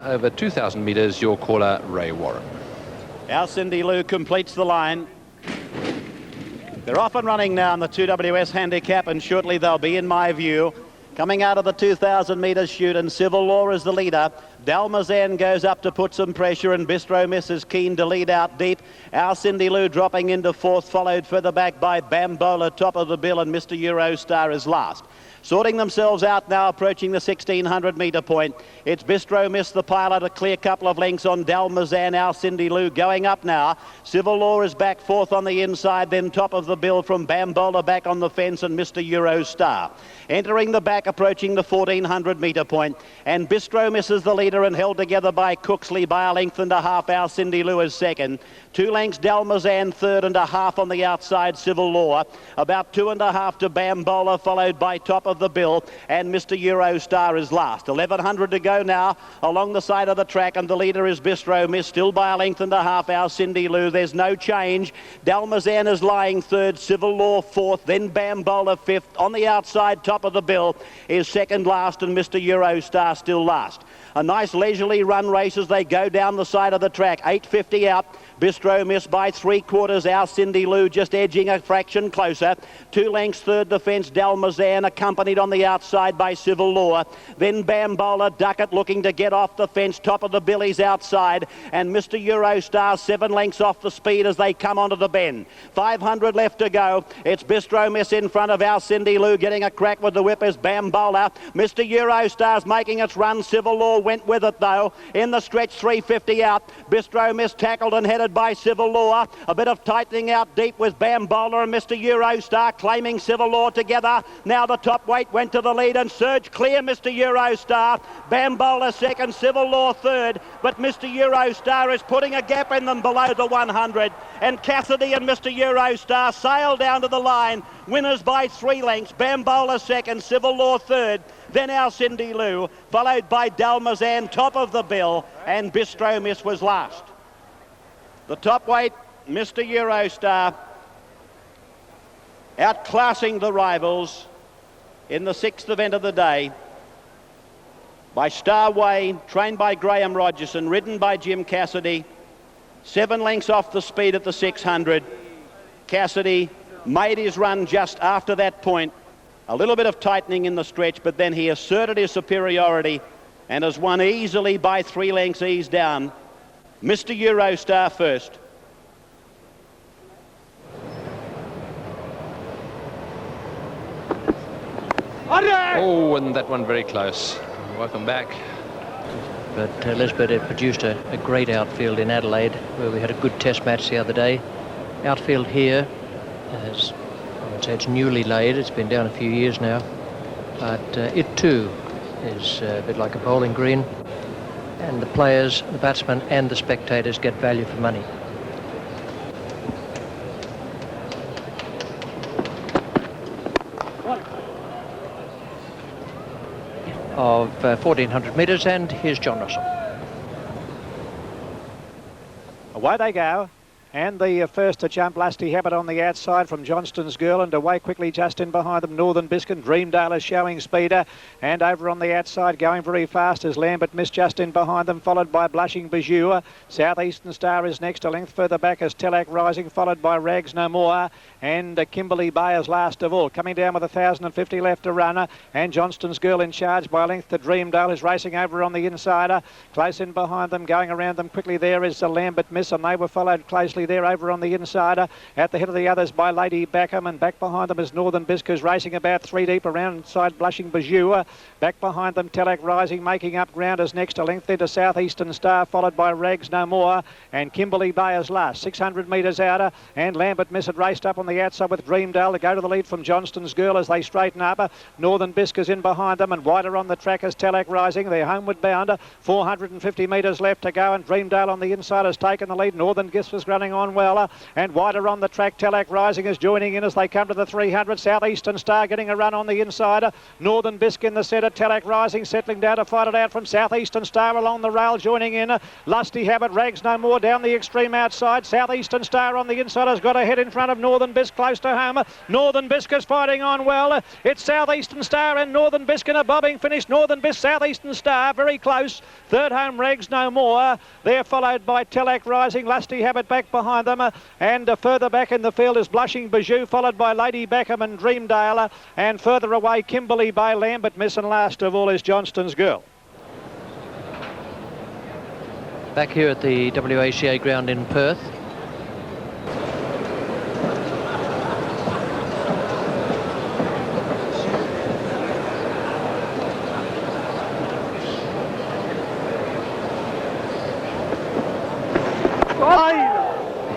over 2,000 metres, your caller, Ray Warren. Our Cindy Lou completes the line. They're off and running now in the 2WS handicap, and shortly they'll be, in my view, coming out of the 2,000 metres chute, and Civil Law is the leader. Dalmazan goes up to put some pressure, and Bistro Miss is keen to lead out deep. Our Cindy Lou dropping into fourth, followed further back by Bambola, top of the bill, and Mr. Eurostar is last. Sorting themselves out now, approaching the 1,600 metre point. It's Bistro Miss, the pilot, a clear couple of lengths on Dalmazan. Our Cindy Lou going up now. Civil Law is back fourth on the inside, then top of the bill from Bambola back on the fence, and Mr. Eurostar. Entering the back, approaching the 1,400 metre point. And Bistro Miss is the leader and held together by Cooksley by a length and a half. Our Cindy Lou is second. 2 lengths Dalmazan, third and a half on the outside, Civil Law. About 2.5 to Bambola, followed by top of the bill, and Mr. Eurostar is last. 1,100 to go now along the side of the track, and the leader is Bistro Miss, still by a length and a half. Our Cindy Lou, there's no change. Dalmazan is lying third, Civil Law fourth, then Bambola fifth. On the outside, top of the bill, is second last, and Mr. Eurostar still last. A nice leisurely run race as they go down the side of the track. 8.50 out. Bistro Miss by 3/4. Our Cindy Lou just edging a fraction closer. 2 lengths third defence, Dalmazan, accompanied on the outside by Civil Law. Then Bambola, Duckett looking to get off the fence. Top of the billies outside. And Mr. Eurostar 7 lengths off the speed as they come onto the bend. 500 left to go. It's Bistro Miss in front of Our Cindy Lou, getting a crack with the whip as Bambola. Mr. Eurostar's making its run. Civil Law went with it though. In the stretch, 3.50 out. Bistro Miss tackled and headed by Civil Law. A bit of tightening out deep with Bambola and Mr. Eurostar claiming Civil Law together. Now the top weight went to the lead and surged clear Mr. Eurostar. Bambola second, Civil Law third, but Mr. Eurostar is putting a gap in them below the 100. And Cassidy and Mr. Eurostar sail down to the line. Winners by 3 lengths. Bambola second, Civil Law third. Then Our Cindy Lou, followed by Dalmazan, top of the bill, and Bistro Miss was last. The top weight, Mr. Eurostar, outclassing the rivals in the 6th event of the day by Starway, trained by Graham Rogerson, ridden by Jim Cassidy. 7 lengths off the speed at the 600. Cassidy made his run just after that point. A little bit of tightening in the stretch, but then he asserted his superiority and has won easily by 3 lengths ease down. Mr. Eurostar first. Oh, and that one very close. Welcome back. But Lisbeth, it produced a great outfield in Adelaide, where we had a good test match the other day. Outfield here, as I would say, it's newly laid. It's been down a few years now. But it too is a bit like a bowling green. And the players, the batsmen and the spectators get value for money. Of 1,400 metres, and here's John Russell. Away they go. And the first to jump, Lusty Habit on the outside from Johnston's Girl, and away quickly just in behind them, Northern Biscuit. Dreamdale is showing speeder, and over on the outside going very fast is Lambert Miss just in behind them, followed by Blushing Bijou. Southeastern Star is next, a length further back as Tellac Rising, followed by Rags No More, and Kimberley Bay is last of all. Coming down with 1,050 left to run, and Johnston's Girl in charge by a length to Dreamdale, is racing over on the insider. Close in behind them, going around them quickly there is Lambert Miss, and they were followed closely there over on the insider. At the head of the others by Lady Backham, and back behind them is Northern Biscuit, racing about 3 deep around side Blushing Bijou. Back behind them Tellac Rising, making up ground as next, a length into Southeastern Star, followed by Rags No More, and Kimberley Bay is last. 600 metres out, and Lambert Miss had raced up on the outside with Dreamdale to go to the lead from Johnston's Girl as they straighten up. Northern Biscuit in behind them, and wider on the track is Tellac Rising. They're homeward bound. 450 metres left to go, and Dreamdale on the inside has taken the lead. Northern Biscuit running running on well. And wider on the track, Telak Rising is joining in as they come to the 300. Southeastern Star getting a run on the inside. Northern Bisque in the centre. Telak Rising settling down to fight it out from Southeastern Star along the rail, joining in. Lusty Habit, Rags No More down the extreme outside. Southeastern Star on the inside has got a head in front of Northern Bisque close to home. Northern Bisque is fighting on well. It's Southeastern Star and Northern Bisque in a bobbing finish. Northern Bisque, Southeastern Star very close. Third home, Rags No More. They're followed by Telak Rising. Lusty Habit back behind them. And further back in the field is Blushing Bijou, followed by Lady Beckham and Dreamdale. And further away, Kimberley Bay, Lambert Miss, and last of all is Johnston's Girl. Back here at the WACA ground in Perth.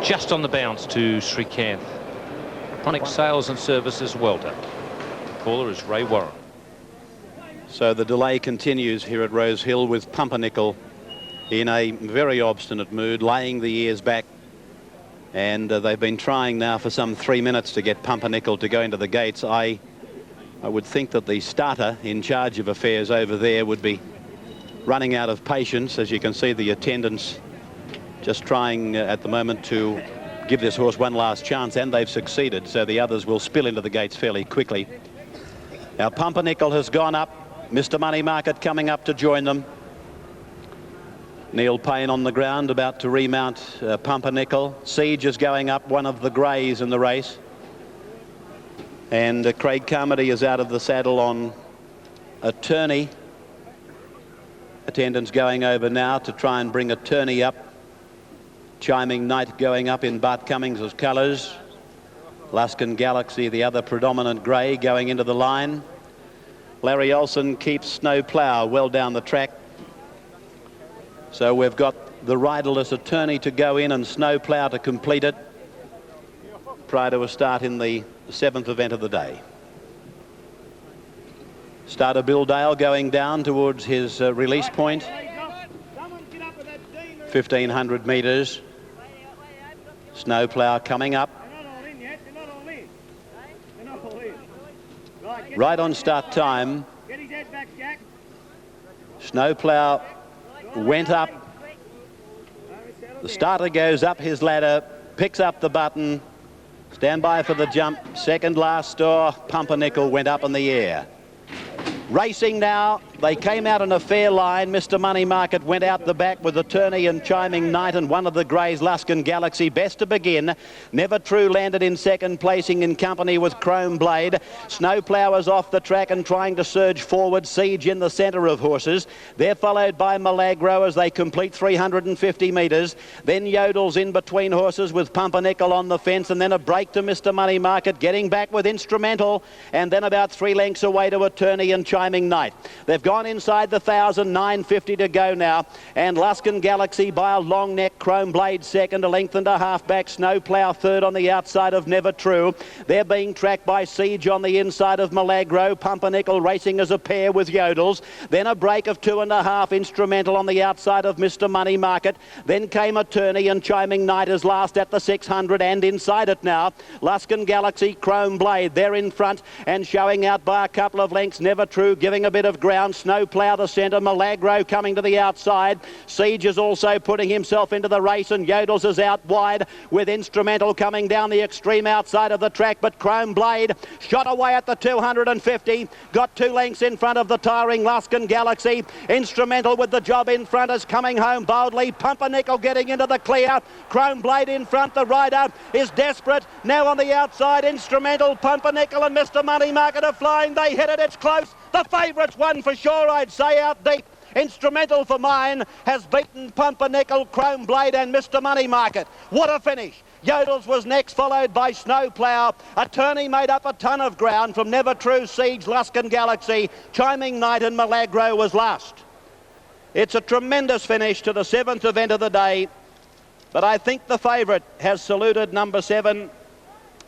Just on the bounce to Srikanth. Chronic Sales and Services, well done. Caller is Ray Warren. So the delay continues here at Rose Hill with Pumpernickel in a very obstinate mood, laying the ears back. And they've been trying now for some 3 minutes to get Pumpernickel to go into the gates. I would think that the starter in charge of affairs over there would be running out of patience. As you can see, the attendants just trying at the moment to give this horse one last chance, and they've succeeded, so the others will spill into the gates fairly quickly. Now Pumpernickel has gone up. Mr. Money Market coming up to join them. Neil Payne on the ground about to remount Pumpernickel. Siege is going up, one of the greys in the race. And Craig Carmody is out of the saddle on Attorney. Attendants going over now to try and bring Attorney up. Chiming Night going up in Bart Cummings' colours. Luskin Galaxy, the other predominant grey, going into the line. Larry Olsen keeps Snow Plough well down the track. So we've got the riderless Attorney to go in and Snow Plough to complete it prior to a start in the 7th event of the day. Starter Bill Dale going down towards his release point. 1,500 metres. Snow Plough coming up. Right on start time. Snow Plough went up. The starter goes up his ladder, picks up the button. Stand by for the jump. Second last store. Pumpernickel went up in the air. Racing now. They came out in a fair line. Mr. Money Market went out the back with Attorney and Chiming Night and one of the greys, Luskin Galaxy. Best to begin. Never True landed in second, placing in company with Chrome Blade. Snow Plough is off the track and trying to surge forward. Siege in the centre of horses. They're followed by Milagro as they complete 350 metres. Then Yodels in between horses with Pumpernickel on the fence, and then a break to Mr. Money Market, getting back with Instrumental, and then about 3 lengths away to Attorney and Chiming Night. They've gone inside the 1,000, 950 to go now, and Luskin Galaxy by a long neck. Chrome Blade second, a length and a half back. Snow Plough third on the outside of Never True. They're being tracked by Siege on the inside of Milagro. Pumpernickel racing as a pair with Yodels. Then a break of 2.5. Instrumental on the outside of Mr. Money Market. Then came Attorney and Chiming Night as last at the 600, and inside it now Luskin Galaxy, Chrome Blade. They're in front and showing out by a couple of lengths. Never True giving a bit of ground. Snow Plough the centre. Milagro coming to the outside. Siege is also putting himself into the race, and Yodels is out wide with Instrumental coming down the extreme outside of the track, but Chrome Blade shot away at the 250. Got 2 lengths in front of the tiring Luskin Galaxy. Instrumental with the job in front is coming home boldly. Pumpernickel getting into the clear. Chrome Blade in front. The rider is desperate. Now on the outside, Instrumental, Pumpernickel and Mr. Money Market are flying. They hit it. It's close. The favourites won for sure, I'd say, out deep. Instrumental for mine has beaten Pumpernickel, Chrome Blade and Mr. Money Market. What a finish. Yodels was next, followed by Snow Plough. Attorney made up a ton of ground from Never True, Siege, Luskin Galaxy. Chiming Night and Milagro was last. It's a tremendous finish to the 7th event of the day, but I think the favourite has saluted number 7,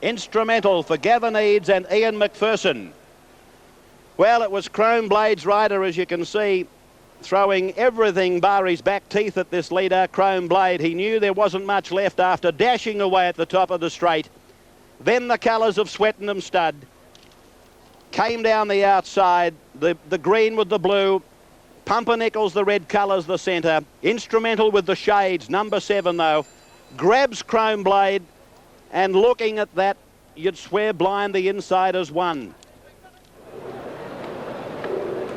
Instrumental, for Gavin Eads and Ian McPherson. Well, it was Chrome Blade's rider, as you can see, throwing everything bar his back teeth at this leader, Chrome Blade. He knew there wasn't much left after dashing away at the top of the straight. Then the colours of Swettenham Stud came down the outside, the green with the blue, Pumpernickel's the red colours the centre, Instrumental with the shades, number 7 though, grabs Chrome Blade, and looking at that, you'd swear blind the Insiders won.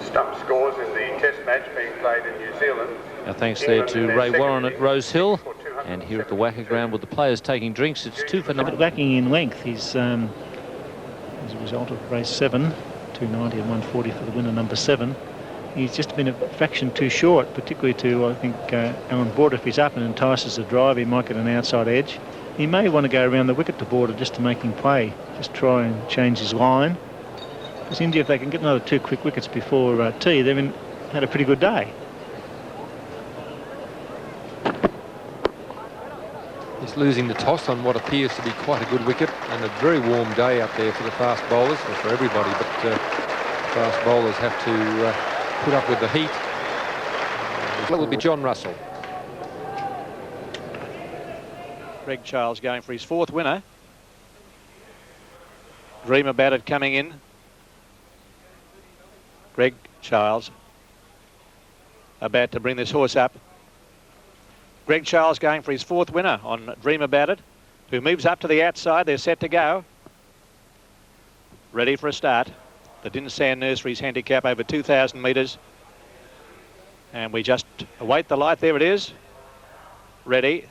Stump scores in the test match being played in New Zealand. Now thanks there to Ray Warren at Rose Hill, and here at the WACA ground with the players taking drinks, it's 2 for 9. Lacking in length. He's as a result of race 7, 290 and 140 for the winner, number 7. He's just been a fraction too short, particularly to, I think, Alan Border. If he's up and entices the drive, he might get an outside edge. He may want to go around the wicket to Border just to make him play, just try and change his line. Because India, if they can get another 2 quick wickets before tea, they've had a pretty good day. He's losing the toss on what appears to be quite a good wicket, and a very warm day up there for the fast bowlers, or for everybody, but fast bowlers have to put up with the heat. That will be John Russell. Greg Charles going for his 4th winner. Dream About It coming in. Greg Charles about to bring this horse up. Greg Charles going for his 4th winner on Dream About It, who moves up to the outside. They're set to go. Ready for a start. The Dinsan Nurseries handicap over 2,000 metres. And we just await the light. There it is. Ready.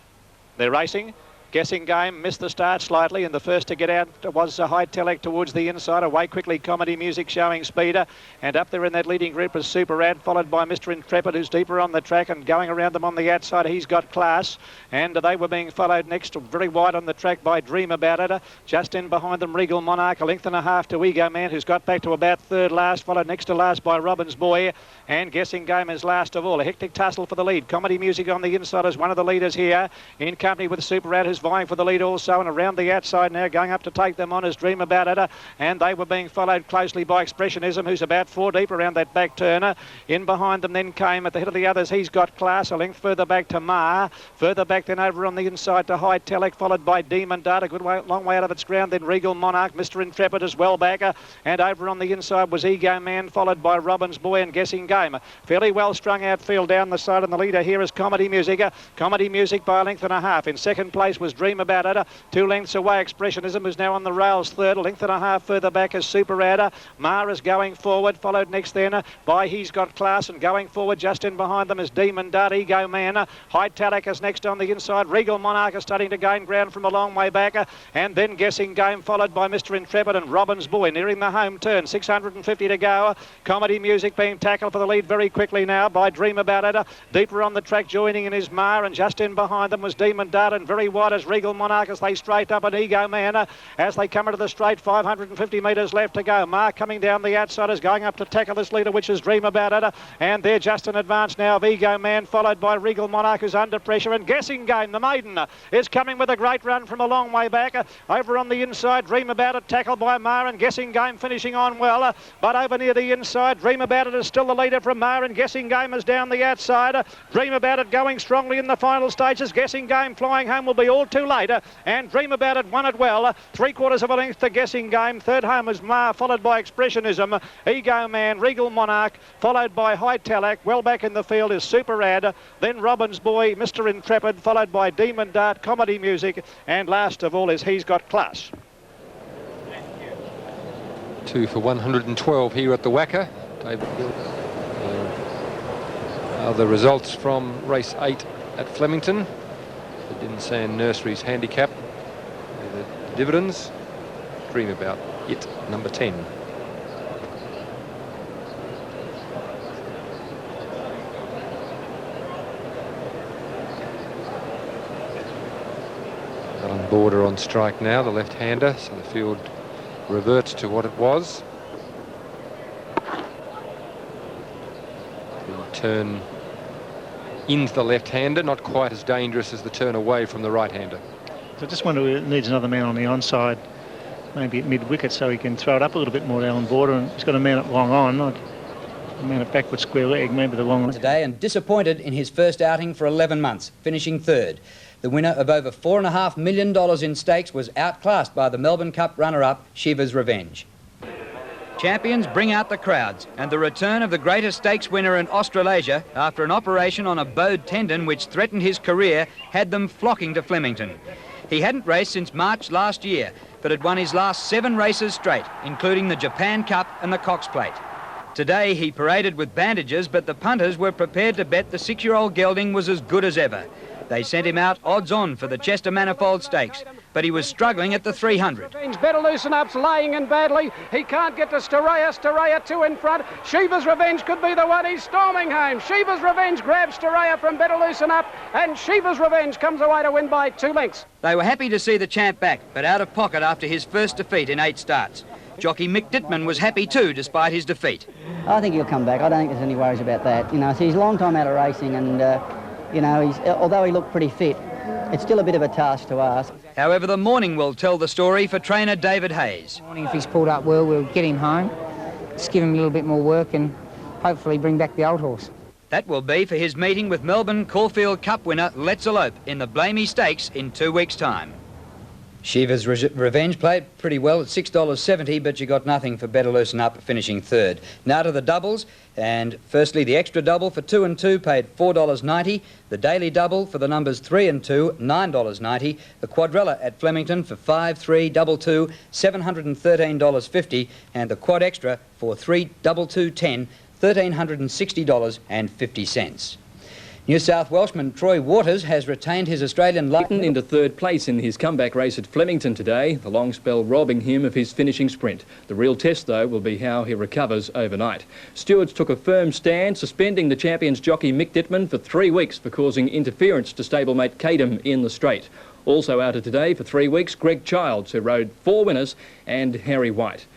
They're racing. Guessing Game missed the start slightly, and the first to get out was High Telek towards the inside. Away quickly, Comedy Music showing speeder, and up there in that leading group is Super Ad, followed by Mr. Intrepid, who's deeper on the track, and going around them on the outside, He's Got Class, and they were being followed next very wide on the track by Dream About It. Just in behind them, Regal Monarch, a length and a half to Ego Man, who's got back to about 3rd last, followed next to last by Robbins Boy, and Guessing Game is last of all. A hectic tussle for the lead. Comedy Music on the inside is one of the leaders here, in company with Super Ad, who's vying for the lead also, and around the outside now, going up to take them on is Dream About It, and they were being followed closely by Expressionism, who's about 4 deep around that back turner. In behind them then came at the head of the others, He's Got Class, a length further back to Ma, further back then over on the inside to High Telek, followed by Demon Dart, a good way, long way out of its ground, then Regal Monarch, Mr. Intrepid as well back, and over on the inside was Ego Man, followed by Robbins Boy and Guessing Game. Fairly well strung outfield down the side, and the leader here is Comedy Music. Comedy Music by a length and a half. In 2nd place was Dream About It, 2 lengths away Expressionism, who's now on the rails 3rd, a length and a half further back is Super Ad. Ma is going forward, followed next then by He's Got Class, and going forward just in behind them is Demon Dart, Ego Man. High Talek is next on the inside. Regal Monarch is starting to gain ground from a long way back, and then Guessing Game followed by Mr. Intrepid and Robbins Boy nearing the home turn. 650 to go. Comedy Music being tackled for the lead very quickly now by Dream About It. Deeper on the track joining in is Ma, and just in behind them was Demon Dart, and very wide as Regal Monarch as they straight up an Ego Man as they come into the straight. 550 metres left to go. Mark coming down the outside is going up to tackle this leader, which is Dream About It, and they're just in advance now of Ego Man, followed by Regal Monarch, who's under pressure, and Guessing Game, the maiden, is coming with a great run from a long way back. Over on the inside, Dream About It tackled by Ma, and Guessing Game finishing on well, but over near the inside, Dream About It is still the leader from Ma, and Guessing Game is down the outside. Dream About It going strongly in the final stages. Guessing Game flying home will be all too late, and Dream About It won it well. 3/4 of a length to Guessing Game. 3rd home is Ma, followed by Expressionism, Ego Man, Regal Monarch, followed by High Talek. Well back in the field is Super Ad, then Robbins Boy, Mr. Intrepid, followed by Demon Dart, Comedy Music, and last of all is He's Got Class. 2 for 112 here at the WACA. David Hill. The results from race 8 at Flemington. The Dinsan Nurseries handicap. The dividends. Dream About It, number 10. Alan Border on strike now, the left-hander, so the field reverts to what it was. The turn into the left-hander, not quite as dangerous as the turn away from the right-hander. So I just wonder if it needs another man on the onside, maybe at mid-wicket, so he can throw it up a little bit more, Alan Border, and he's got a man at long on. man, a backward square leg, maybe the long one. Today, and disappointed in his first outing for 11 months, finishing third. The winner of over $4.5 million in stakes was outclassed by the Melbourne Cup runner-up, Shiva's Revenge. Champions bring out the crowds, and the return of the greatest stakes winner in Australasia after an operation on a bowed tendon which threatened his career had them flocking to Flemington. He hadn't raced since March last year, but had won his last 7 races straight, including the Japan Cup and the Cox Plate. Today he paraded with bandages, but the punters were prepared to bet the 6-year-old gelding was as good as ever. They sent him out odds-on for the Chester Manifold Stakes, but he was struggling at the 300. Better Loosen Up's laying in badly. He can't get to Storaya. Storaya 2 in front. Shiva's Revenge could be the one. He's storming home. Shiva's Revenge grabs Storaya from Better Loosen Up, and Shiva's Revenge comes away to win by 2 lengths. They were happy to see the champ back, but out of pocket after his first defeat in 8 starts. Jockey Mick Dittman was happy too, despite his defeat. I think he'll come back. I don't think there's any worries about that. You know, so he's a long time out of racing, and you know, although he looked pretty fit, it's still a bit of a task to ask. However, the morning will tell the story for trainer David Hayes. If he's pulled up well, we'll get him home, just give him a little bit more work and hopefully bring back the old horse. That will be for his meeting with Melbourne Caulfield Cup winner Let's Elope in the Blamey Stakes in 2 weeks' time. Shiva's Revenge played pretty well at $6.70, but you got nothing for Better Loosen Up, finishing third. Now to the doubles, and firstly the extra double for 2 and 2 paid $4.90. The daily double for the numbers 3 and 2, $9.90. The quadrella at Flemington for 5, 3, double 2, $713.50, and the quad extra for 3, double 2, 10, $1,360.50. New South Welshman Troy Waters has retained his Australian license. Into third place in his comeback race at Flemington today, the long spell robbing him of his finishing sprint. The real test, though, will be how he recovers overnight. Stewards took a firm stand, suspending the champion's jockey Mick Dittman for 3 weeks for causing interference to stablemate Cadem in the straight. Also out of today for 3 weeks, Greg Childs, who rode 4 winners, and Harry White.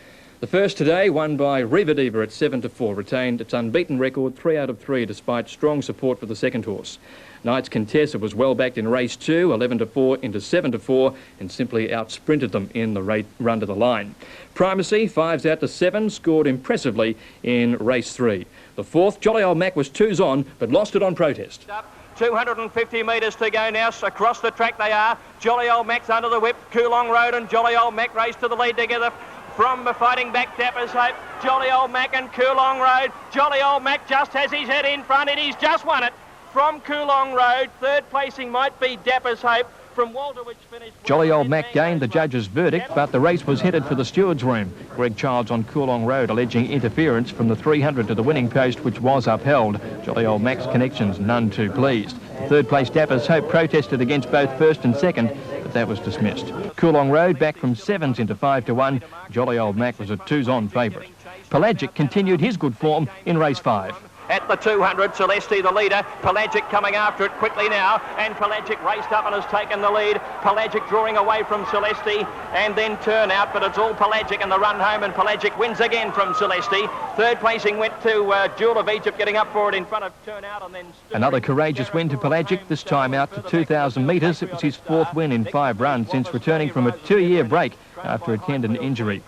The first today, won by Riva Diva at 7-4, retained its unbeaten record 3 out of 3 despite strong support for the second horse. Knights Contessa was well backed in race 2, 11-4 into 7-4, and simply outsprinted them in the run to the line. Primacy, 5s out to 7, scored impressively in race 3. The fourth, Jolly Old Mac, was 2s on, but lost it on protest. 250 metres to go now. Across the track they are. Jolly Old Mac's under the whip. Coolong Road and Jolly Old Mac race to the lead together. From fighting back, Dapper's Hope, Jolly Old Mac and Coolong Road. Jolly Old Mac just has his head in front and he's just won it. From Coolong Road, third placing might be Dapper's Hope. From Walter, which finished... Jolly Old Mac gained the judge's verdict, but the race was headed for the steward's room. Greg Childs on Coolong Road alleging interference from the 300 to the winning post, which was upheld. Jolly Old Mac's connections none too pleased. Third place Dapper's Hope protested against both first and second, but that was dismissed. Coolong Road back from 7s into 5-1. Jolly Old Mac was a 2s-on favourite. Pelagic continued his good form in race 5. At the 200, Celeste the leader. Pelagic coming after it quickly now, and Pelagic raced up and has taken the lead. Pelagic drawing away from Celeste, and then turn out, but it's all Pelagic in the run home, and Pelagic wins again from Celeste. Third placing went to Jewel of Egypt, getting up for it in front of Turnout, and then... Another courageous win to Pelagic, this time out to 2,000 metres. It was his 4th win in 5 runs since returning from a 2-year break after a tendon injury.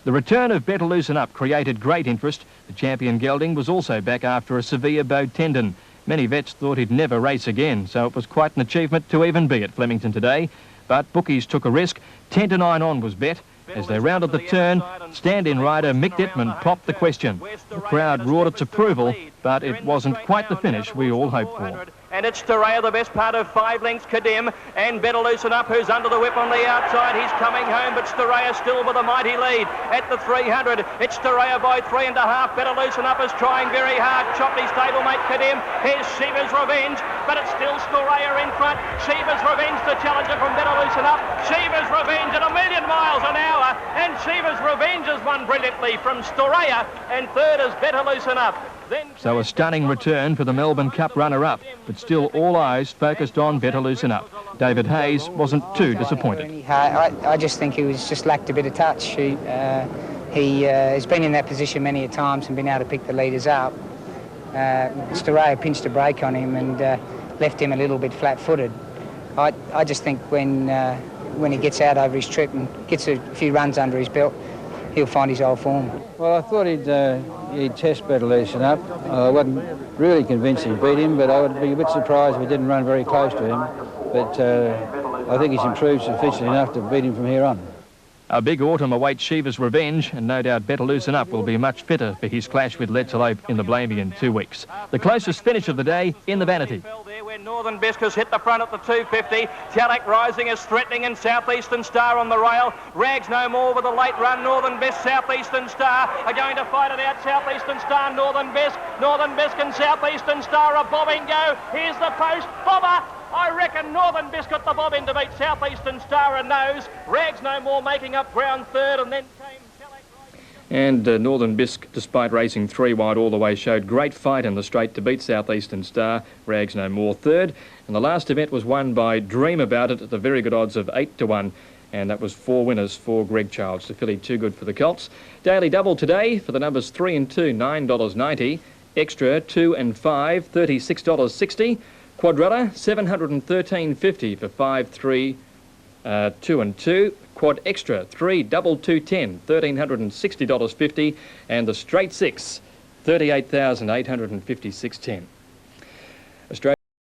The return of Better Loosen Up created great interest. The champion gelding was also back after a severe bowed tendon. Many vets thought he'd never race again, so it was quite an achievement to even be at Flemington today. But bookies took a risk. 10-9 on was bet. As they rounded the turn, stand-in rider Mick Dittman popped the question. The crowd roared its approval, but it wasn't quite the finish we all hoped for. And it's Storaya, the best part of 5 lengths, Cadem, and Better Loosen Up, who's under the whip on the outside. He's coming home, but Storaya still with a mighty lead at the 300. It's Storaya by 3.5. Better Loosen Up is trying very hard. Choppy stablemate Cadem. Here's Shiva's Revenge, but it's still Storaya in front. Shiva's Revenge, the challenger from Better Loosen Up. Shiva's Revenge at 1,000,000 miles an hour, and Shiva's Revenge has won brilliantly from Storaya, and third is Better Loosen Up. So a stunning return for the Melbourne Cup runner-up, but still all eyes focused on Better Loosen Up. David Hayes wasn't too disappointed. I just think he was just lacked a bit of touch. He has been in that position many a times and been able to pick the leaders up. Storaya pinched a break on him and left him a little bit flat-footed. I just think when he gets out over his trip and gets a few runs under his belt, he'll find his old form. Well, I thought he'd test Better Loosen Up. I wasn't really convinced he'd beat him, but I would be a bit surprised if he didn't run very close to him. But I think he's improved sufficiently enough to beat him from here on. A big autumn awaits Shiva's Revenge, and no doubt Better Loosen Up will be much fitter for his clash with Let's Elope in the Blamey in 2 weeks. The closest finish of the day in the Vanity. Northern Bisque has hit the front at the 250. Talak Rising is threatening, and Southeastern Star on the rail. Rags No More with a late run. Northern Bisque, Southeastern Star are going to fight it out. Southeastern Star, Northern Bisque and Southeastern Star are bobbing go. Here's the post. Bobber! I reckon Northern Bisque got the bob in to beat Southeastern Star and Nose. Rags No More making up ground third, and then came And Northern Bisque, despite racing 3 wide all the way, showed great fight in the straight to beat Southeastern Star. Rags No More third. And the last event was won by Dream About It at the very good odds of 8-1. And that was 4 winners for Greg Childs. The filly too good for the Colts. Daily double today for the numbers 3 and 2, $9.90. Extra 2 and 5, $36.60. Quadrella, $713.50 for 5, 3, 2 and 2. Quad Extra, 3, double 210, $1,360.50. And the straight 6, $38,856.10.